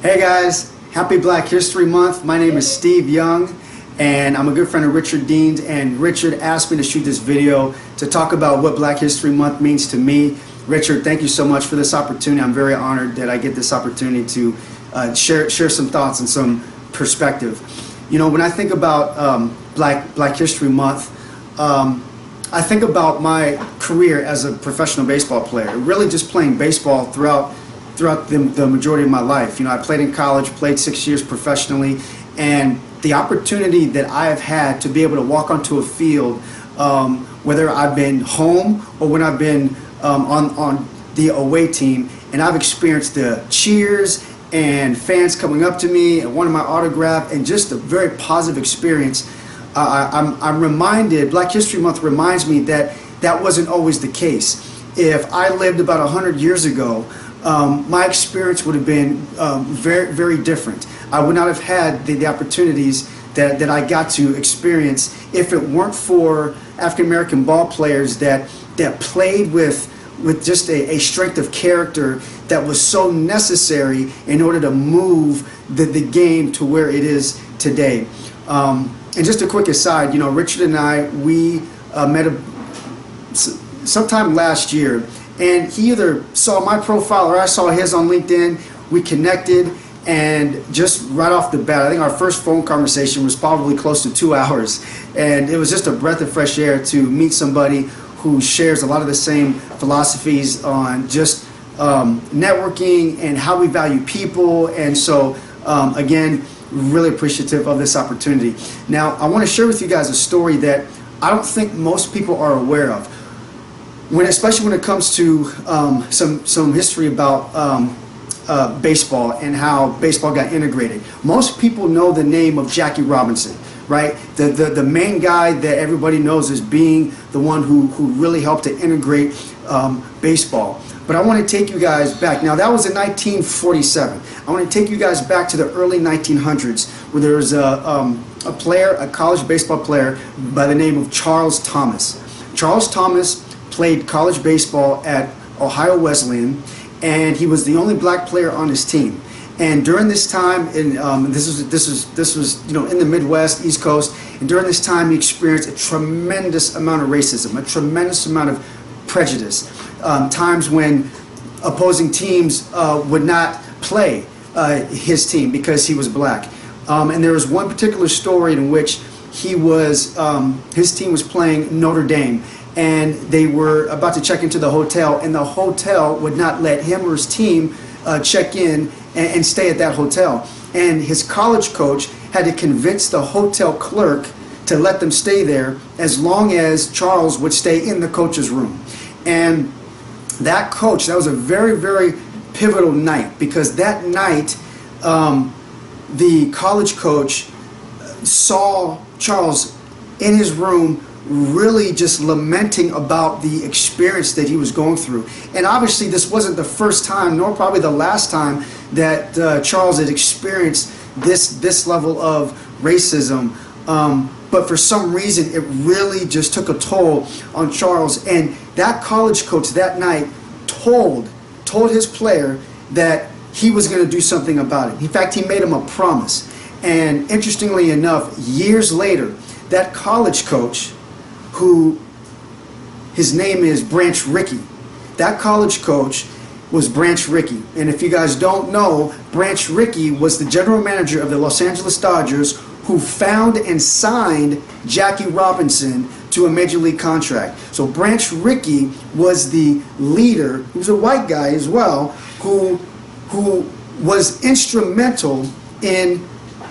Hey guys, happy Black History Month. My name is Steve Young and I'm a good friend of Richard Dean's, and Richard asked me to shoot this video to talk about what Black History Month means to me. Richard, thank you so much for this opportunity. I'm very honored that I get this opportunity to share some thoughts and some perspective. You know, when I think about Black History Month, I think about my career as a professional baseball player, really just playing baseball throughout the majority of my life. You know, I played in college, played 6 years professionally, and the opportunity that I have had to be able to walk onto a field, whether I've been home or when I've been on the away team, and I've experienced the cheers and fans coming up to me and wanting my autograph, and just a very positive experience. I'm reminded, Black History Month reminds me that that wasn't always the case. If I lived about 100 years ago, my experience would have been very different. I would not have had the opportunities that I got to experience if it weren't for African American ball players that played with just a strength of character that was so necessary in order to move the game to where it is today. And just a quick aside, you know, Richard and I, we met sometime last year, and he either saw my profile or I saw his on LinkedIn. We connected, and just right off the bat, I think our first phone conversation was probably close to 2 hours, and it was just a breath of fresh air to meet somebody who shares a lot of the same philosophies on just networking and how we value people. And so again, really appreciative of this opportunity. Now, I want to share with you guys a story that I don't think most people are aware of, especially when it comes to some history about baseball and how baseball got integrated. Most people know the name of Jackie Robinson, right? The main guy that everybody knows as being the one who really helped to integrate baseball. But I want to take you guys back. Now, that was in 1947. I want to take you guys back to the early 1900s, where there was a college baseball player by the name of Charles Thomas. Charles Thomas played college baseball at Ohio Wesleyan, and he was the only black player on his team. And during this time, this was you know, in the Midwest, East Coast, and during this time he experienced a tremendous amount of racism, a tremendous amount of prejudice. Times when opposing teams would not play his team because he was black. And there was one particular story in which his team was playing Notre Dame, and they were about to check into the hotel, and the hotel would not let him or his team check in and stay at that hotel. And his college coach had to convince the hotel clerk to let them stay there as long as Charles would stay in the coach's room. And that coach, that was a very pivotal night, because that night the college coach saw Charles in his room really just lamenting about the experience that he was going through. And obviously this wasn't the first time, nor probably the last time, that Charles had experienced this level of racism. But for some reason it really just took a toll on Charles, and that college coach that night told his player that he was going to do something about it. In fact, he made him a promise. And interestingly enough, years later, that college coach, who his name is Branch Rickey, that college coach was Branch Rickey. And if you guys don't know, Branch Rickey was the general manager of the Los Angeles Dodgers, who found and signed Jackie Robinson to a major league contract. So Branch Rickey was the leader, who was a white guy as well, who was instrumental in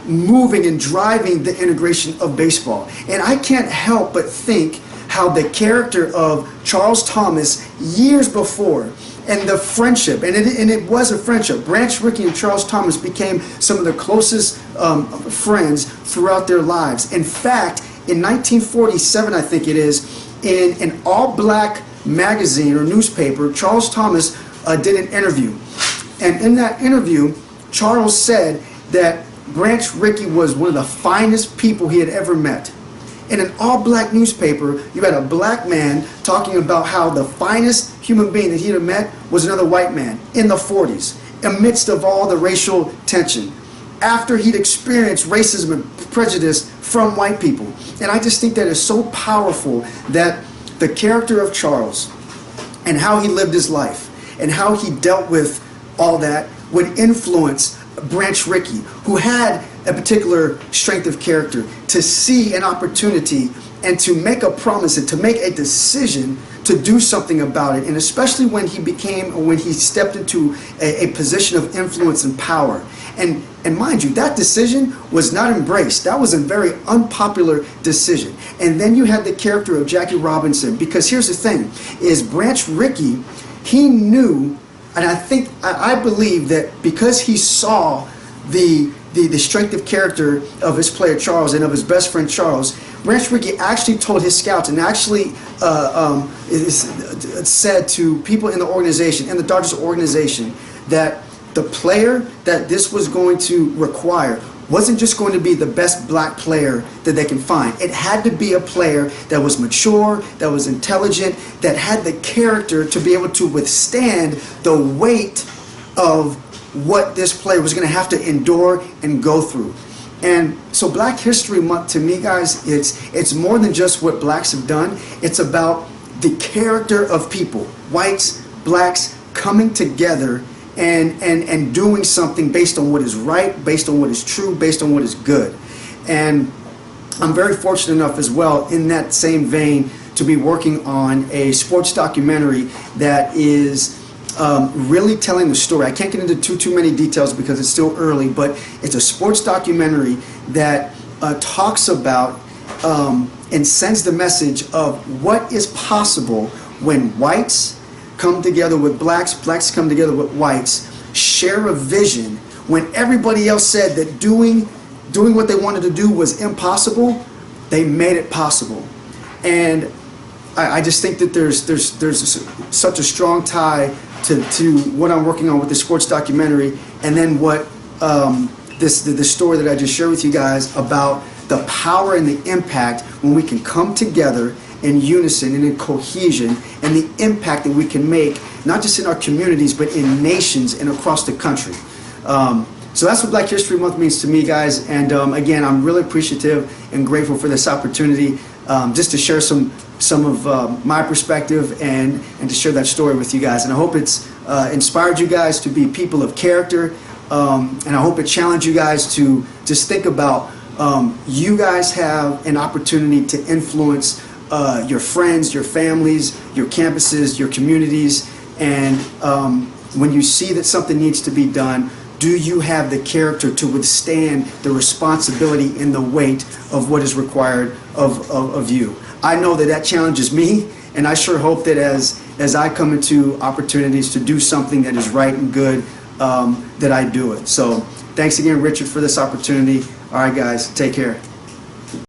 moving and driving the integration of baseball. And I can't help but think how the character of Charles Thomas years before, and the friendship, and it was a friendship. Branch Rickey and Charles Thomas became some of the closest friends throughout their lives. In fact, in 1947, I think it is, in an all-black magazine or newspaper, Charles Thomas did an interview. And in that interview, Charles said that Branch Rickey was one of the finest people he had ever met. In an all-black newspaper, you had a black man talking about how the finest human being that he had met was another white man in the 40s. amidst of all the racial tension, after he'd experienced racism and prejudice from white people. And I just think that is so powerful that the character of Charles and how he lived his life and how he dealt with all that would influence Branch Rickey, who had a particular strength of character, to see an opportunity and to make a promise and to make a decision to do something about it. And especially when he stepped into a position of influence and power. And mind you, that decision was not embraced. That was a very unpopular decision. And then you had the character of Jackie Robinson, because here's the thing, is Branch Rickey, he knew, and I believe that because he saw the strength of character of his player Charles and of his best friend Charles, Branch Rickey actually told his scouts and actually said to people in the organization, in the Dodgers organization, that the player that this was going to require wasn't just going to be the best black player that they can find. It had to be a player that was mature, that was intelligent, that had the character to be able to withstand the weight of what this player was going to have to endure and go through. And so Black History Month, to me, guys, it's more than just what blacks have done. It's about the character of people, whites, blacks, coming together and doing something based on what is right, based on what is true, based on what is good. And I'm very fortunate enough as well, in that same vein, to be working on a sports documentary that is really telling the story. I can't get into too many details because it's still early, but it's a sports documentary that talks about and sends the message of what is possible when whites come together with blacks, blacks come together with whites, share a vision, when everybody else said that doing what they wanted to do was impossible, they made it possible. And I just think that there's such a strong tie to what I'm working on with the sports documentary, and then what the story that I just shared with you guys about the power and the impact when we can come together in unison and in cohesion, and the impact that we can make, not just in our communities, but in nations and across the country. So that's what Black History Month means to me, guys. And again, I'm really appreciative and grateful for this opportunity, just to share some of my perspective and to share that story with you guys. And I hope it's inspired you guys to be people of character, and I hope it challenged you guys to just think about you guys have an opportunity to influence your friends, your families, your campuses, your communities, and when you see that something needs to be done, do you have the character to withstand the responsibility and the weight of what is required of you? I know that challenges me, and I sure hope that as I come into opportunities to do something that is right and good, that I do it. So thanks again, Richard, for this opportunity. All right, guys, take care.